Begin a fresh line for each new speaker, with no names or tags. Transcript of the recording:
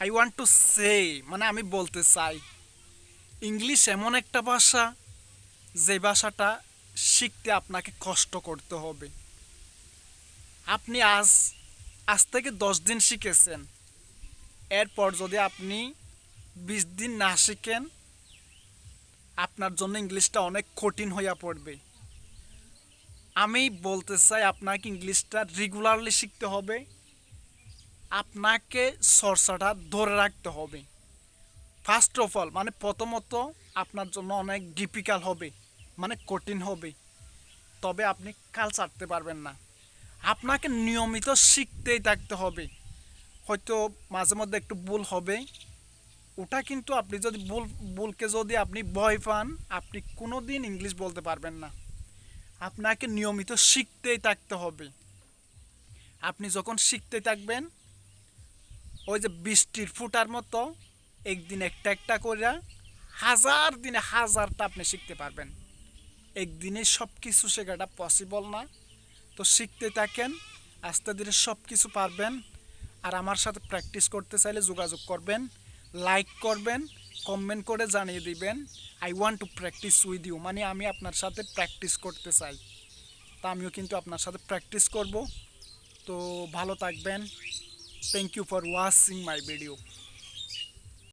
I want to say, মানে আমি বলতে চাই, ইংলিশ এমন একটা ভাষা যে ভাষাটা শিখতে আপনাকে কষ্ট করতে হবে। আপনি আজ থেকে 10 দিন শিখেছেন, এরপর যদি আপনি 20 দিন না শিখেন, আপনার জন্য ইংলিশটা অনেক কঠিন হইয়া পড়বে। আমি বলতে চাই আপনাকে ইংলিশটা রেগুলারলি শিখতে হবে, আপনাকে চর্চাটা ধরে রাখতে হবে। ফার্স্ট অফ অল, মানে প্রথমত আপনার জন্য অনেক ডিফিকাল্ট হবে, মানে কঠিন হবে, তবে আপনি কাল ছাড়তে পারবেন না। আপনাকে নিয়মিত শিখতেই থাকতে হবে। হয়তো মাঝে মধ্যে একটু ভুল হবে, ওটা কিন্তু আপনি যদি ভুলকে যদি আপনি ভয় পান, আপনি কোনো দিন ইংলিশ বলতে পারবেন না। আপনাকে নিয়মিত শিখতেই থাকতে হবে। আপনি যখন শিখতে থাকবেন, ওই যে বৃষ্টির ফুটার মতো একদিন একটা একটা করে হাজার দিনে হাজারটা আপনি শিখতে পারবেন। একদিনে সব কিছু শেখাটা পসিবল না। তো শিখতে থাকেন, আস্তে ধীরে সব কিছু পারবেন। আর আমার সাথে প্র্যাকটিস করতে চাইলে যোগাযোগ করবেন, লাইক করবেন, কমেন্ট করে জানিয়ে দিবেন I want to practise with you, মানে আমি আপনার সাথে প্র্যাকটিস করতে চাই। তা আমিও কিন্তু আপনার সাথে প্র্যাকটিস করব। তো ভালো থাকবেন। Thank you for watching my video.